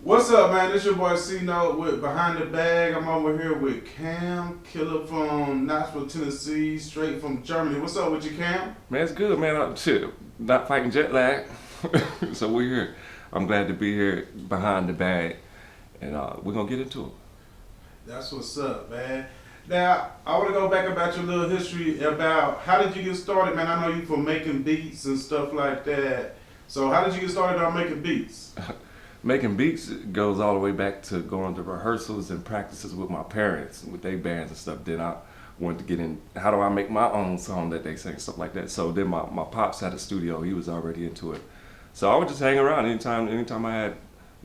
What's up, man? This your boy C-Note with Behind the Bag. I'm over here with KAMM, killer from Knoxville, Tennessee, straight from Germany. What's up with you, KAMM? Man, it's good, man. Shit, not fighting jet lag. So we're here. I'm glad to be here behind the bag, and we're gonna get into it. That's what's up, man. Now, I want to go back about your little history about how did you get started, man? I know you from making beats and stuff like that. So how did you get started on making beats? Making beats goes all the way back to going to rehearsals and practices with my parents, with their bands and stuff. Then I wanted to get in, how do I make my own song that they sing, stuff like that. So then my pops had a studio, he was already into it. So I would just hang around anytime I had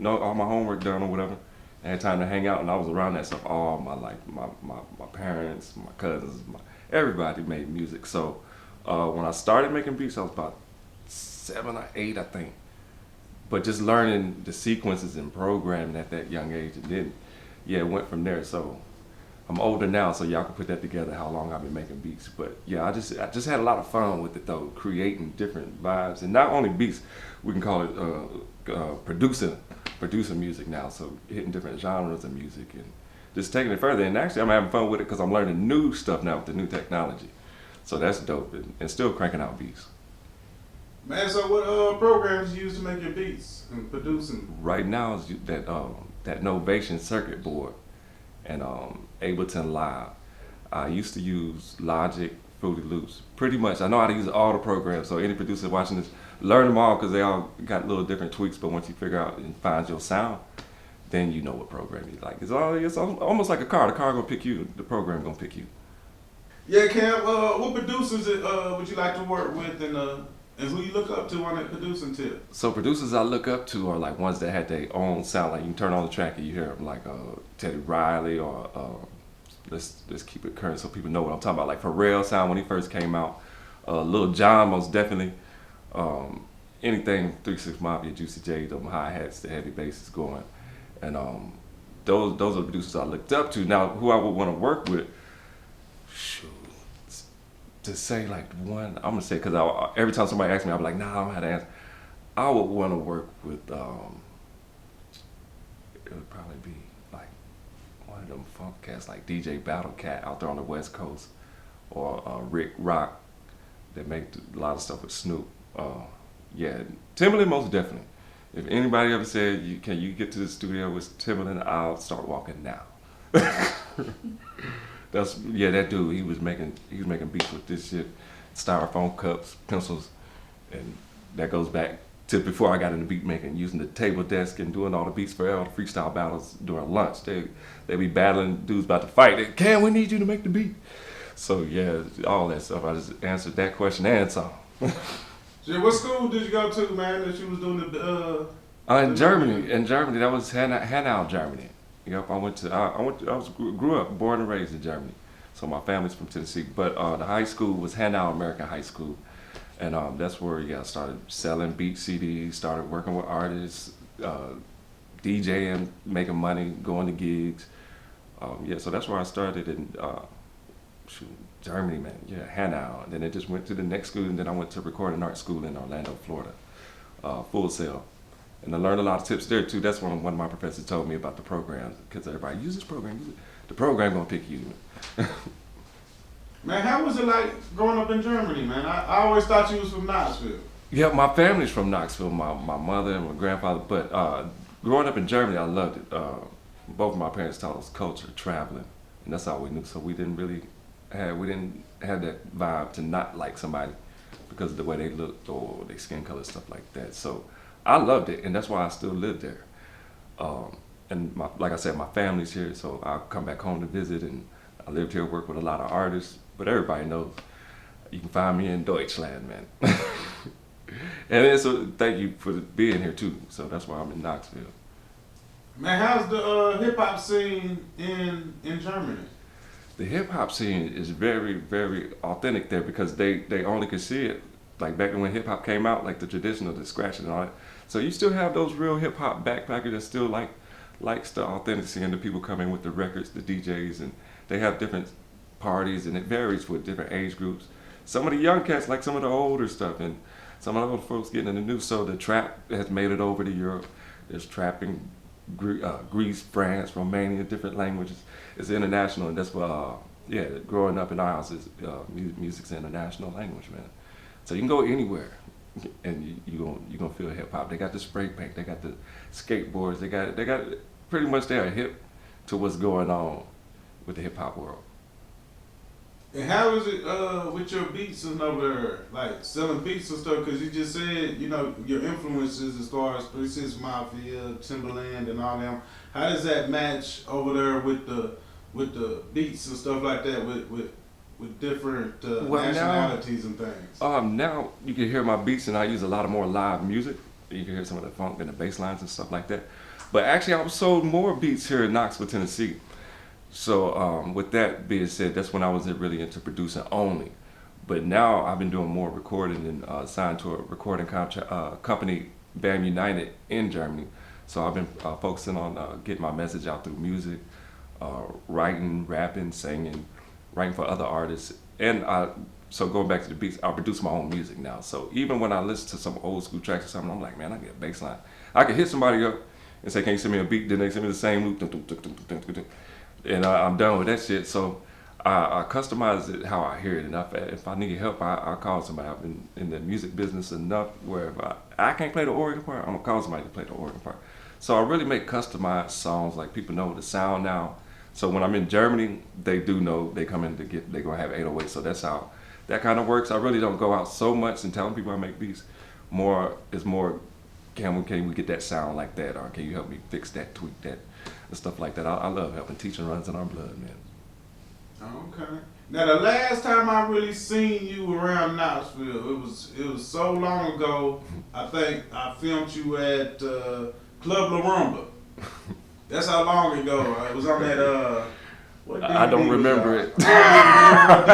all my homework done or whatever. I had time to hang out, and I was around that stuff all my life. My parents, my cousins, everybody made music. So when I started making beats, I was about 7 or 8, I think. But just learning the sequences and programming at that young age, and then it went from there. So I'm older now, so y'all can put that together how long I've been making beats. But yeah, I just had a lot of fun with it though, creating different vibes, and not only beats, we can call it producing music now. So hitting different genres of music and just taking it further. And actually, I'm having fun with it because I'm learning new stuff now with the new technology. So that's dope, and still cranking out beats. Man, so what programs you use to make your beats and producing? Right now is that Novation circuit board and Ableton Live. I used to use Logic, Fruity Loops. Pretty much, I know how to use all the programs. So any producer watching this, learn them all because they all got little different tweaks. But once you figure out and find your sound, then you know what program you like. It's almost like a car. The car gonna pick you. The program gonna pick you. Yeah, KAMM, what producers would you like to work with, and who you look up to on that producing tip? So producers I look up to are like ones that had their own sound. Like you can turn on the track and you hear them, like Teddy Riley or let's keep it current so people know what I'm talking about. Like Pharrell sound when he first came out. Lil Jon most definitely. Anything 3 6 Mafia, Juicy J, them hi hats, the heavy basses going, and those are the producers I looked up to. Now who I would want to work with, shoot. To say like one, I'm gonna say because every time somebody asks me, I'm like, nah, I don't know how to answer. I would want to work with. It would probably be like one of them funk cats, like DJ Battle Cat out there on the West Coast, or Rick Rock, that make a lot of stuff with Snoop. Yeah, Timberland most definitely. If anybody ever said, can you get to the studio with Timberland, I'll start walking now. That dude. He was making beats with this shit, styrofoam cups, pencils, and that goes back to before I got into beat making, using the table desk and doing all the beats for all the freestyle battles during lunch. They be battling dudes about to fight. Can we need you to make the beat? So yeah, all that stuff. I just answered that question and some. So what school did you go to, man, that you was doing In Germany, that was Hanau, Germany. Yep, grew up, born and raised in Germany. So my family's from Tennessee, but the high school was Hanau American High School, and that's where I started selling beat CDs, started working with artists, DJing, making money, going to gigs. So that's where I started in Germany, man. Yeah, Hanau, and then it just went to the next school, and then I went to recording art school in Orlando, Florida, Full Sail. And I learned a lot of tips there too. That's one of my professors told me about the programs, because everybody use this program. Use it. The program gonna pick you. Man, how was it like growing up in Germany, man? I always thought you was from Knoxville. Yeah, my family's from Knoxville. My mother and my grandfather. But growing up in Germany, I loved it. Both of my parents taught us culture, traveling, and that's all we knew. So we didn't have that vibe to not like somebody because of the way they looked or their skin color, stuff like that. So I loved it, and that's why I still live there. And like I said, my family's here, so I'll come back home to visit, and I lived here, work with a lot of artists, but everybody knows you can find me in Deutschland, man. And so thank you for being here too, so that's why I'm in Knoxville. Man, how's the hip-hop scene in Germany? The hip-hop scene is very, very authentic there because they only could see it like back when hip-hop came out, like the traditional, the scratching and all that. So you still have those real hip-hop backpackers that still likes the authenticity, and the people coming with the records, the DJs, and they have different parties, and it varies with different age groups. Some of the young cats like some of the older stuff, and some of the old folks getting in the new. So the trap has made it over to Europe. There's trapping Greece, France, Romania, different languages. It's international, and that's what, yeah, growing up in our house is music's an international language, man. So you can go anywhere, and you gonna feel hip hop. They got the spray paint, they got the skateboards, they got pretty much they're hip to what's going on with the hip hop world. And how is it with your beats and over there, like selling beats and stuff? Because you just said, you know, your influences as far as 3 6 Mafia, Timberland, and all them. How does that match over there with the beats and stuff like that with different nationalities and things? Now you can hear my beats, and I use a lot of more live music. You can hear some of the funk and the bass lines and stuff like that. But actually, I've sold more beats here in Knoxville, Tennessee. So with that being said, that's when I was really into producing only. But now I've been doing more recording and signed to a recording company, VAM United in Germany. So I've been focusing on getting my message out through music, writing, rapping, singing, writing for other artists. And so going back to the beats, I produce my own music now. So even when I listen to some old school tracks or something, I'm like, man, I get a bass line. I can hit somebody up and say, can you send me a beat? Then they send me the same loop. And I'm done with that shit. So I customize it how I hear it. And if I need help, I call somebody. I've been in the music business enough where if I can't play the organ part, I'm going to call somebody to play the organ part. So I really make customized songs. Like people know the sound now. So when I'm in Germany, they do know they come in to get, they're going to have 808. So that's how that kind of works. I really don't go out so much and telling people I make beats. It's more, can we get that sound like that? Or can you help me fix that, tweak that? And stuff like that. I love helping. Teaching runs in our blood, man. Okay. Now the last time I really seen you around Knoxville, it was so long ago. I think I filmed you at Club La Rumba. That's how long ago. It was on that what DVD I don't remember it. I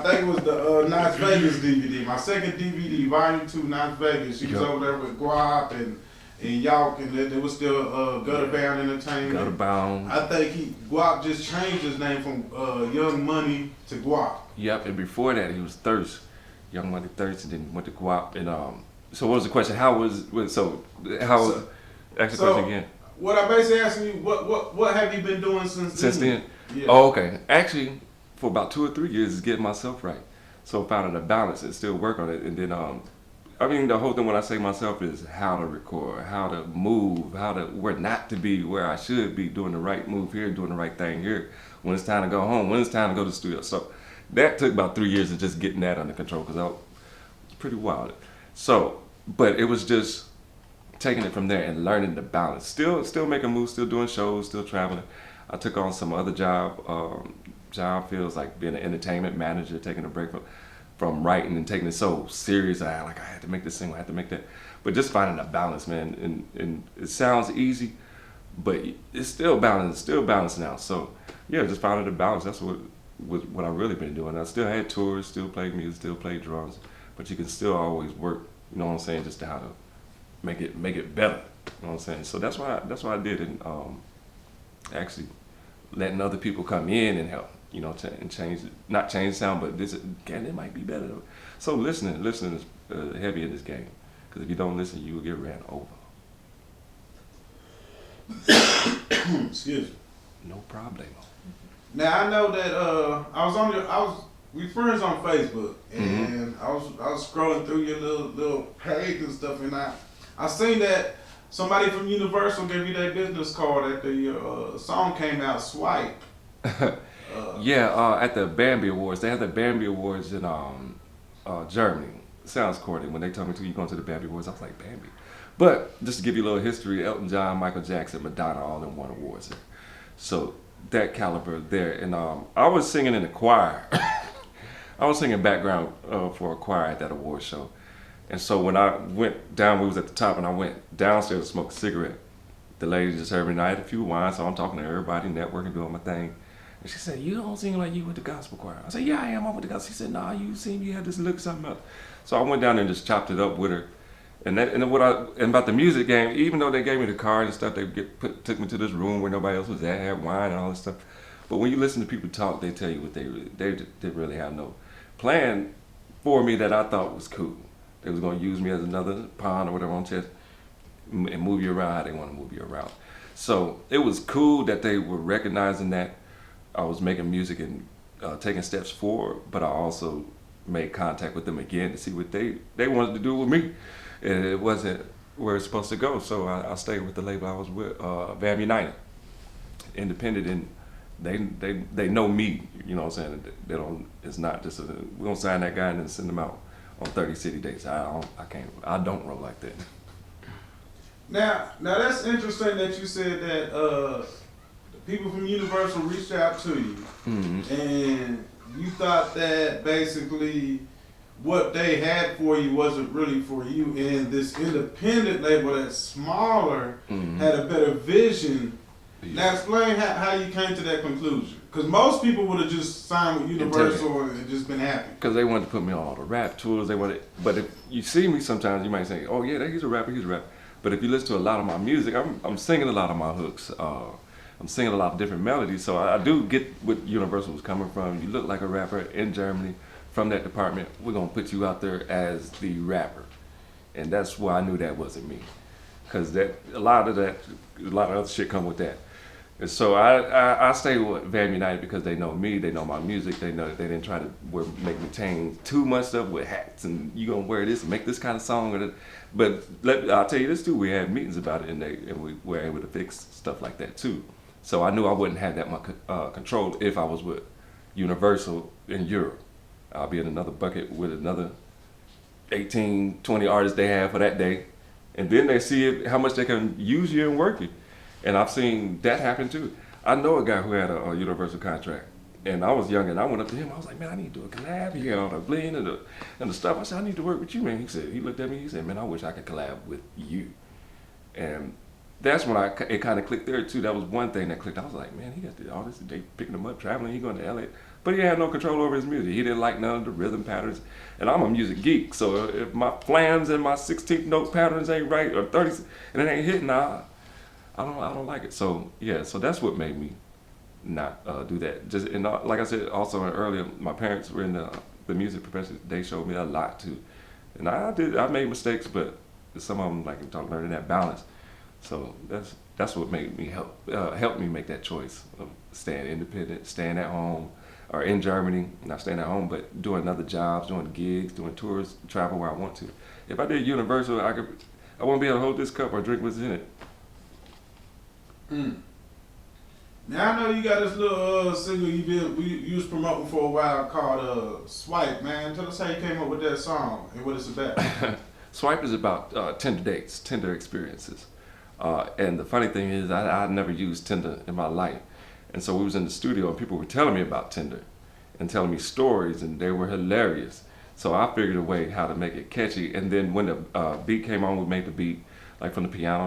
think it was the Las Vegas DVD. My second DVD, Volume 2, Las Vegas. She was over there with Gwapa and Yalk, and there was still Gutter Bound Entertainment. Gutter Bound. I think Gwapa just changed his name from Young Money to Gwapa. Yep, and before that he was Thirst, Young Money Thirst, and then went to Gwapa. And so what was the question? Ask the question again. What I basically asking you, what have you been doing since then? Yeah. Oh, okay. Actually, for about 2 or 3 years, is getting myself right. So finding a balance and still work on it, and then I mean, the whole thing when I say myself is how to record, how to move, where not to be, where I should be, doing the right move here, doing the right thing here, when it's time to go home, when it's time to go to the studio. So that took about 3 years of just getting that under control because I was pretty wild. So, but it was just taking it from there and learning the balance. Still making moves, still doing shows, still traveling. I took on some other job fields like being an entertainment manager, taking a break from writing and taking it so serious. I had to make this single, I had to make that. But just finding a balance, man. And it sounds easy, but it's still balanced. It's still balanced now. So yeah, just finding the balance. That's what I've really been doing. I still had tours, still played music, still played drums, but you can still always work. You know what I'm saying? Just to how to make it better. You know what I'm saying? So that's why I did it. Actually letting other people come in and help. You know, and not change the sound, but it might be better. So listening is heavy in this game, because if you don't listen, you will get ran over. Excuse me. No problem. Now I know that we friends on Facebook, and I was scrolling through your little page and stuff, and I seen that somebody from Universal gave you that business card after your song came out, Swipe. At the Bambi Awards. They have the Bambi Awards in Germany. Sounds corny. When they told me you're going to the Bambi Awards, I was like, Bambi. But just to give you a little history, Elton John, Michael Jackson, Madonna, all in one awards. So that caliber there. And I was singing in the choir. I was singing background for a choir at that award show. And so when I went down, we was at the top, and I went downstairs to smoke a cigarette. The lady just heard me, and I had a few wines, so I'm talking to everybody, networking, doing my thing. And she said, you don't sing like you with the gospel choir. I said, yeah, I am. I'm with the gospel. She said, nah, you seem you have this look something else. So I went down there and just chopped it up with her. And about the music game, even though they gave me the card and stuff, they took me to this room where nobody else was at, had wine and all this stuff. But when you listen to people talk, they tell you what they didn't really have no plan for me that I thought was cool. They was going to use me as another pawn or whatever on chess. and move you around how they want to move you around. So it was cool that they were recognizing that I was making music and taking steps forward, but I also made contact with them again to see what they wanted to do with me, and it wasn't where it's supposed to go. So I stayed with the label I was with, VAM United, independent, and they know me. You know what I'm saying? They don't. It's not just we don't sign that guy and then send him out on 30 city dates. I can't. I don't roll like that. Now that's interesting that you said that people from Universal reached out to you, and you thought that basically what they had for you wasn't really for you, and this independent label that's smaller had a better vision. Yeah. Now explain how you came to that conclusion. Because most people would have just signed with Universal and just been happy. Because they wanted to put me on all the rap tours. But if you see me sometimes, you might say, "Oh yeah, he's a rapper, he's a rapper." But if you listen to a lot of my music, I'm singing a lot of my hooks. I'm singing a lot of different melodies. So I do get what Universal was coming from. You look like a rapper in Germany. From that department, we're gonna put you out there as the rapper, and that's why I knew that wasn't me, because a lot of other shit come with that. And so I stay with VAM United because they know me, they know my music, they know that they didn't try to make me change too much stuff with hats and you gonna wear this and make this kind of song. But I'll tell you this too, we had meetings about it and we were able to fix stuff like that too. So I knew I wouldn't have that much control if I was with Universal in Europe. I'll be in another bucket with another 18, 20 artists they have for that day. And then they see how much they can use you and work you. And I've seen that happen too. I know a guy who had a Universal contract. And I was young and I went up to him. I was like, man, I need to do a collab. He had all the bling and the stuff. I said, I need to work with you, man. He looked at me, he said, man, I wish I could collab with you. And that's when it kind of clicked there too. That was one thing that clicked. I was like, man, he got all this, they picking him up, traveling, he going to LA. But he had no control over his music. He didn't like none of the rhythm patterns. And I'm a music geek, so if my flams and my 16th note patterns ain't right, or 30, and it ain't hitting, I don't like it. So yeah, so that's what made me not do that. And like I said also earlier, my parents were in the music profession. They showed me a lot too. And I made mistakes, but some of them, like you talking, learning that balance. So that's what made me help me make that choice of staying independent, staying at home, or in Germany, not staying at home, but doing other jobs, doing gigs, doing tours, travel where I want to. If I did Universal, I wouldn't be able to hold this cup or drink what's in it. Now I know you got this little single you was promoting for a while called Swipe, man. Tell us how you came up with that song and what it's about. Swipe is about Tinder dates, Tinder experiences. And the funny thing is I never used Tinder in my life. And so we was in the studio and people were telling me about Tinder and telling me stories and they were hilarious. So I figured a way how to make it catchy. And then when the beat came on, we made the beat like from the piano.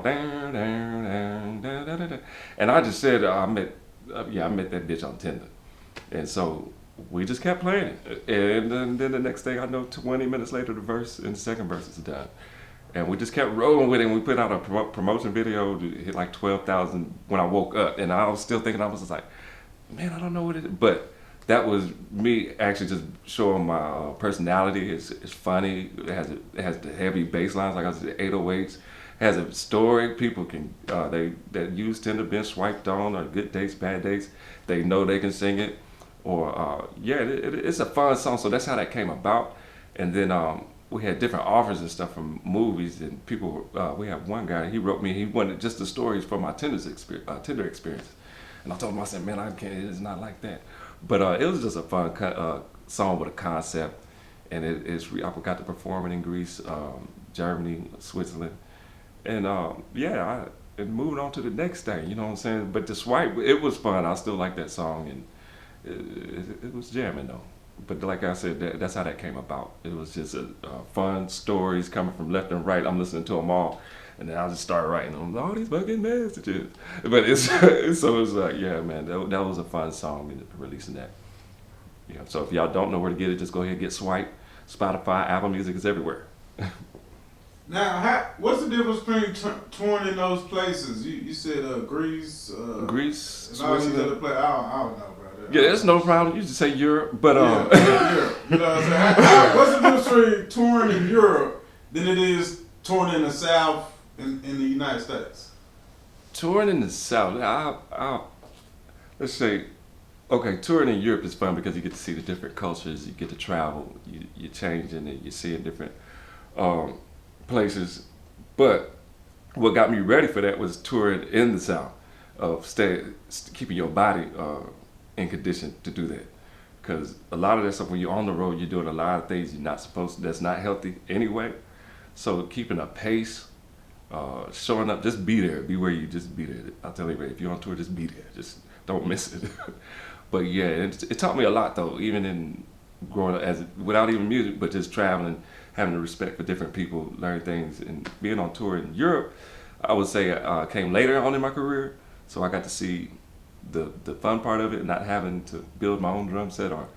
And I just said, I met that bitch on Tinder. And so we just kept playing it. And then the next thing I know, 20 minutes later, the verse and the second verse is done. And we just kept rolling with it. And we put out a promotion video. It hit like 12,000 when I woke up. And I was still thinking, I was just like, man, I don't know what it is. But that was me actually just showing my personality. It's funny. It has the heavy bass lines, like I said, 808s. It has a story. People can, that use Tinder, been swiped on, or good dates, bad dates. They know they can sing it. Or, it's a fun song. So that's how that came about. And then, we had different offers and stuff from movies, and people. We have one guy. He wrote me. He wanted just the stories from my Tinder experience, and I told him, I said, "Man, I can't. It's not like that." But it was just a fun song with a concept, and I got to perform it in Greece, Germany, Switzerland, and and moving on to the next thing. You know what I'm saying? But the Swipe, it was fun. I still like that song, and it was jamming though. But like I said, that's how that came about. It was just fun stories coming from left and right. I'm listening to them all, and then I just started writing them, all these fucking messages. But it's like, yeah, man, that was a fun song, and releasing that. Yeah. So if y'all don't know where to get it, just go ahead and get Swipe. Spotify, Apple Music is everywhere. Now, what's the difference between touring in those places? You said Greece, Greece, and all these Switzerland. other places. I don't know. Yeah, there's no problem. You just say Europe, but Europe. You know what I'm saying? What's the difference between touring in Europe than it is touring in the South in the United States? Touring in the South, let's say, okay, touring in Europe is fun because you get to see the different cultures, you get to travel, you're changing it, you're seeing different um, places. But what got me ready for that was touring in the South, of keeping your body in condition to do that. Because a lot of that stuff, when you're on the road, you're doing a lot of things you're not supposed to, that's not healthy anyway. So keeping a pace, showing up, just be there, be where you just be there. I'll tell you, if you're on tour, just be there, just don't miss it. But yeah, it taught me a lot though, even in growing up without even music, but just traveling, having the respect for different people, learning things, and being on tour in Europe. I would say came later on in my career, so I got to see the fun part of it, not having to build my own drum set or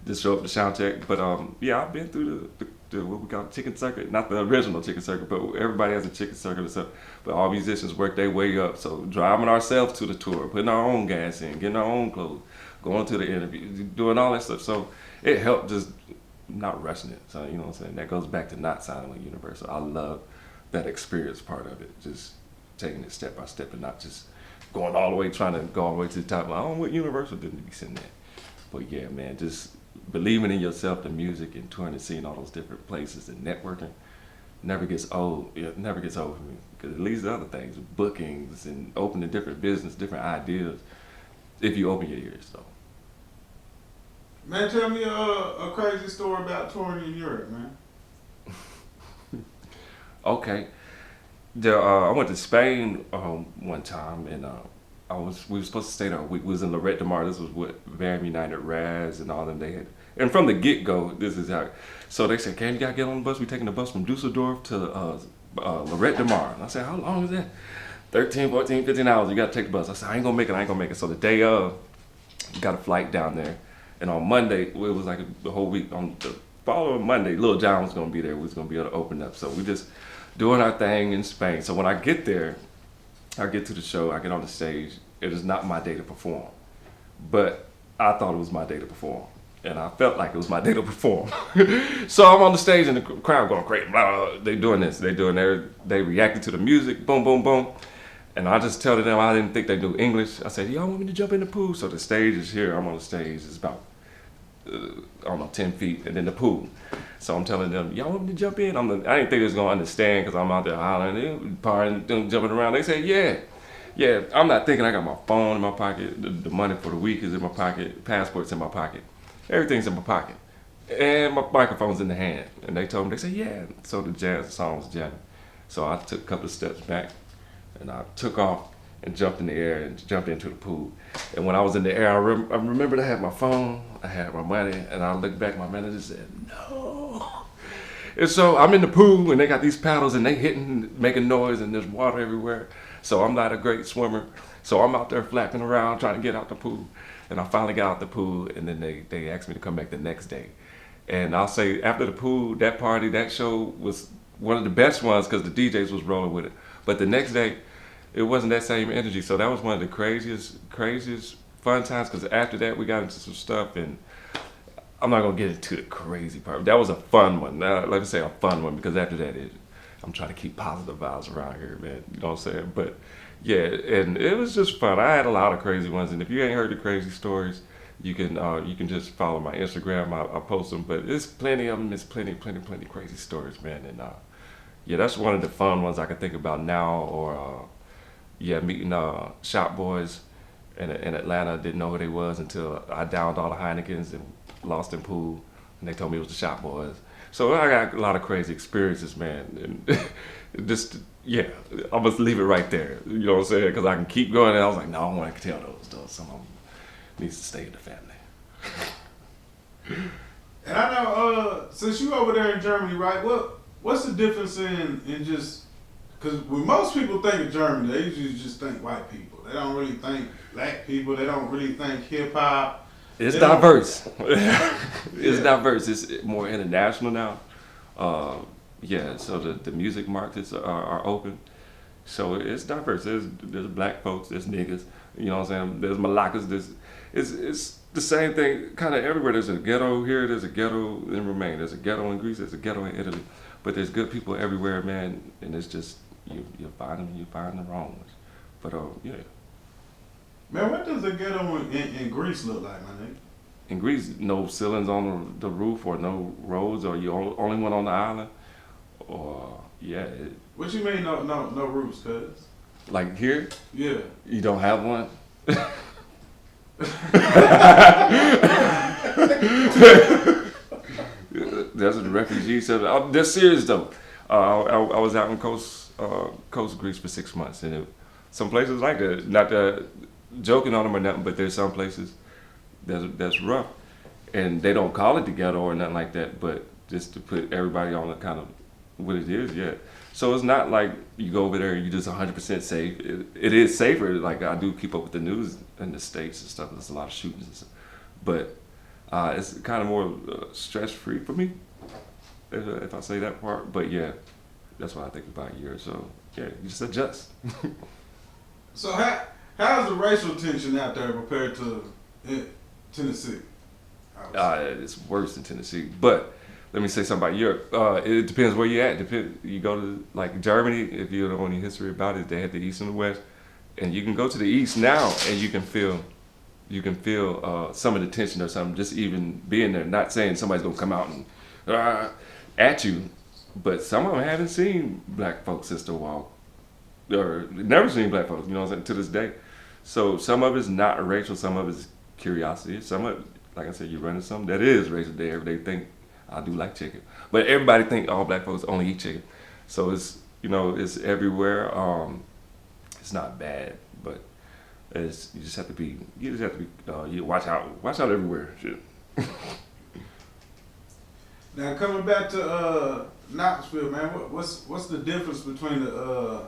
just show up to sound check. But yeah, I've been through the what we call chicken circuit, not the original chicken circuit, but everybody has a chicken circuit or something. But all musicians work their way up, so driving ourselves to the tour, putting our own gas in, getting our own clothes, going to the interview, doing all that stuff. So it helped just not rushing it. So you know what I'm saying? That goes back to not signing with Universal. I love that experience part of it, just taking it step by step and not just going all the way, trying to go all the way to the top. Like, oh, what Universal didn't be sitting there. But yeah, man, just believing in yourself, the music, and touring and seeing all those different places and networking never gets old. It never gets old for me, because it leads to other things, bookings and opening different business, different ideas, if you open your ears, though. Man, tell me a crazy story about touring in Europe, man. Okay. I went to Spain one time, and we were supposed to stay there a week. We was in Lorette de Mar. This was what VAM United Records and all them they had. And from the get go, this is how. So they said, "Cam, you gotta get on the bus. We taking the bus from Dusseldorf to Lorette de Mar." And I said, "How long is that?" 13, 14, 15 hours. You gotta take the bus. I said, "I ain't gonna make it. So the day of, got a flight down there, and on Monday it was like the whole week. On the following Monday, Lil Jon was gonna be there. We was gonna be able to open up. So we just doing our thing in Spain. So when I get there, I get to the show, I get on the stage. It is not my day to perform, but I thought it was my day to perform, and I felt like it was my day to perform. So I'm on the stage, and the crowd going crazy. Blah, blah, blah. They doing this, they reacted to the music, boom, boom, boom. And I just tell them I didn't think they knew English. I said, "Y'all want me to jump in the pool?" So the stage is here. I'm on the stage. It's about I don't know, 10 feet, and then the pool. So I'm telling them, "Y'all want me to jump in?" I didn't think they was gonna understand, because I'm out there hollering, partying, jumping around. They said, yeah. I'm not thinking. I got my phone in my pocket. The money for the week is in my pocket. Passport's in my pocket. Everything's in my pocket, and my microphone's in the hand. And they told me, they said, "Yeah." So the song was jamming. So I took a couple of steps back, and I took off and jumped in the air and jumped into the pool. And when I was in the air, I remembered I had my phone, I had my money, and I looked back, my manager said, "No." And so I'm in the pool, and they got these paddles, and they hitting, making noise, and there's water everywhere. So I'm not a great swimmer. So I'm out there flapping around, trying to get out the pool. And I finally got out the pool, and then they asked me to come back the next day. And I'll say, after the pool, that party, that show was one of the best ones, because the DJs was rolling with it. But the next day, it wasn't that same energy. So that was one of the craziest fun times, because after that we got into some stuff, and I'm not gonna get into the crazy part. That was a fun one. Let me say a fun one, because after that, I'm trying to keep positive vibes around here, man. You know what I'm saying? But yeah, and it was just fun. I had a lot of crazy ones, and if you ain't heard the crazy stories, you can just follow my Instagram. I post them, but it's plenty of them. It's plenty crazy stories, man. And yeah, that's one of the fun ones I can think about now. Or yeah, meeting Shop Boys in Atlanta. Didn't know who they was until I downed all the Heinekens and lost in pool, and they told me it was the Shop Boys. So I got a lot of crazy experiences, man. And just, yeah, I must leave it right there. You know what I'm saying? Because I can keep going, and I was like, no, I don't want to tell those, though. Some of them needs to stay in the family. And I know, since you over there in Germany, right? What's the difference in just, because when most people think of Germany, they usually just think white people. They don't really think black people. They don't really think hip hop. It's diverse. It's diverse. It's more international now. Yeah, so the music markets are open. So it's diverse. There's black folks, there's niggas, you know what I'm saying? There's Malakas, it's the same thing kind of everywhere. There's a ghetto here, there's a ghetto in Romania, there's a ghetto in Greece, there's a ghetto in Italy. But there's good people everywhere, man, and it's just you find them, you find the wrong ones. But yeah. Man, what does a ghetto in Greece look like, my nigga? In Greece, no ceilings on the roof or no roads, or you only one on the island, or yeah. What you mean no roofs, cuz? Like here, Yeah. you don't have one. That's what the refugees said. They're serious though. I was out in coast of Greece for 6 months, and some places like that. Not joking on them or nothing, but there's some places that's rough, and they don't call it the ghetto or nothing like that. But just to put everybody on the kind of what it is, yeah. So it's not like you go over there and you just 100% safe. It is safer. Like I do keep up with the news in the States and stuff. There's a lot of shootings and stuff, but it's kind of more stress free for me, if I say that part. But yeah, that's what I think about a year or so. Yeah, you just adjust. So how's the racial tension out there compared to Tennessee? It's worse in Tennessee, but let me say something about Europe. It depends where you're at. You go to like Germany, if you don't know any history about it, they had the East and the West, and you can go to the East now and you can feel some of the tension or something. Just even being there, not saying somebody's gonna come out and at you, but some of them haven't seen black folks since the wall, or never seen black folks. You know what I'm saying, to this day. So some of it's not racial, some of it's curiosity. Some of it, like I said, you run into something that is racial. They think I do like chicken, but everybody think all black folks only eat chicken. So it's it's everywhere. It's not bad, but you just have to be you watch out everywhere. Shit. Now coming back to Knoxville, man, what's the difference between the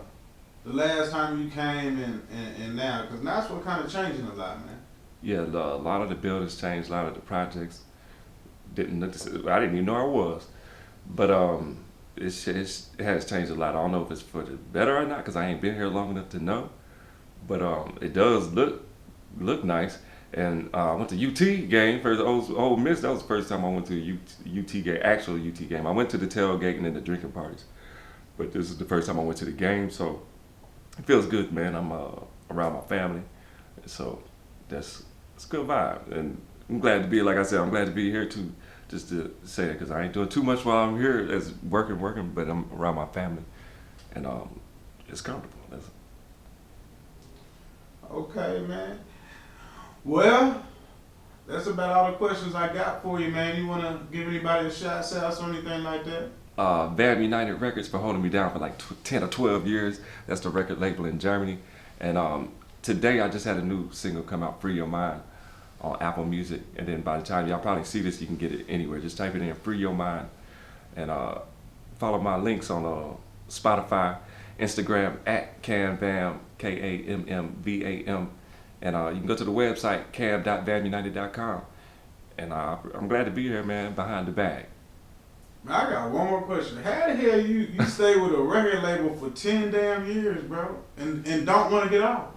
last time you came and now? Because Knoxville kind of changing a lot, man. Yeah, a lot of the buildings changed. A lot of the projects didn't look. I didn't even know I was, but it has changed a lot. I don't know if it's for the better or not because I ain't been here long enough to know. But it does look nice. And I went to UT game for the old Miss. That was the first time I went to a UT game, actual UT game. I went to the tailgating and the drinking parties, but this is the first time I went to the game. So it feels good, man. I'm around my family, so it's a good vibe. And I'm glad to be, like I said, I'm glad to be here too. Just to say it, because I ain't doing too much while I'm here as working, but I'm around my family, and it's comfortable. Okay, man. Well, that's about all the questions I got for you, man. You want to give anybody a shout out or anything like that? VAM United Records for holding me down for like 10 or 12 years. That's the record label in Germany. And today I just had a new single come out, Free Your Mind, on Apple Music. And then by the time y'all probably see this, you can get it anywhere. Just type it in, Free Your Mind. And follow my links on Spotify, Instagram, at KAMM, KAMMVAM. And you can go to the website, cam.vamunited.com. And I'm glad to be here, man, behind the bag. Man, I got one more question. How the hell you stay with a record label for 10 damn years, bro, and don't want to get off?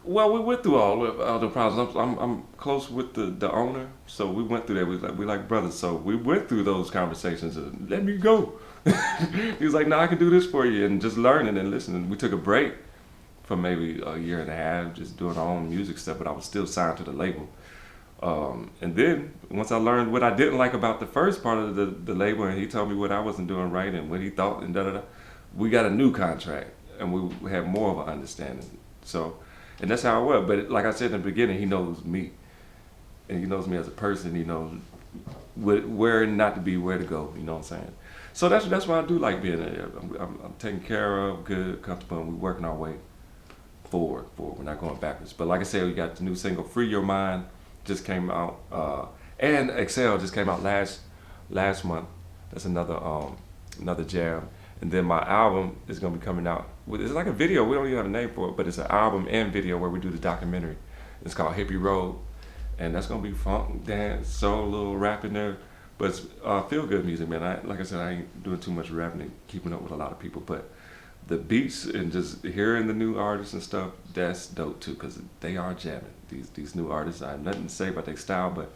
Well, we went through all the problems. I'm close with the owner, so we went through that. We like brothers, so we went through those conversations. Let me go. He was like, "No, I can do this for you," and just learning and listening. We took a break for maybe a year and a half, just doing our own music stuff, but I was still signed to the label. And then once I learned what I didn't like about the first part of the label, and he told me what I wasn't doing right and what he thought, and we got a new contract, and we had more of an understanding. So, and that's how it was. But like I said in the beginning, he knows me, and he knows me as a person. He knows where not to be, where to go. You know what I'm saying? So that's why I do like being there. I'm taken care of, good, comfortable, and we're working our way forward. We're not going backwards. But like I said, we got the new single, Free Your Mind, just came out, and Excel just came out last month. That's another jam. And then my album is gonna be coming out. It's like a video. We don't even have a name for it, but it's an album and video where we do the documentary. It's called Hippie Road, and that's gonna be funk, dance, soul, a little rap in there. But it's feel good music, man. Like I said, I ain't doing too much rapping and keeping up with a lot of people, but the beats and just hearing the new artists and stuff, that's dope too, because they are jamming. These new artists, I have nothing to say about their style, but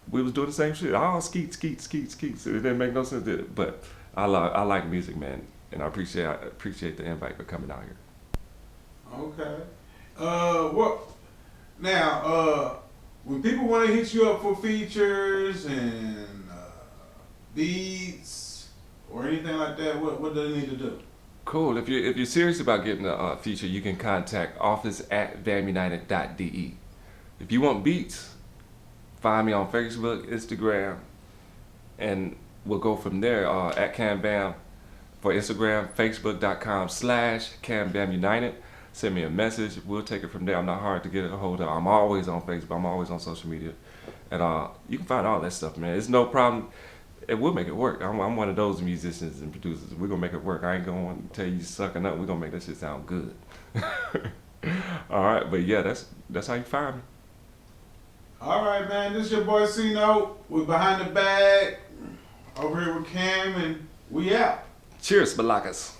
we was doing the same shit. All skeet. It didn't make no sense, did it? But I like music, man. and I appreciate the invite for coming out here. Okay. What now? When people want to hit you up for features and beats or anything like that, what do they need to do? Cool. If you're serious about getting a feature, you can contact office@vamunited.de. If you want beats, find me on Facebook, Instagram, and we'll go from there. At KAMM for Instagram, Facebook.com/KAMM United. Send me a message. We'll take it from there. I'm not hard to get a hold of. I'm always on Facebook. I'm always on social media, and you can find all that stuff, man. It's no problem. And we'll make it work. I'm one of those musicians and producers. We're gonna make it work. I ain't gonna tell you sucking up. We're gonna make that shit sound good. All right, but yeah, that's how you find me. All right, man. This is your boy C-Note. We're behind the bag over here with Cam, and we out. Cheers, Malakas.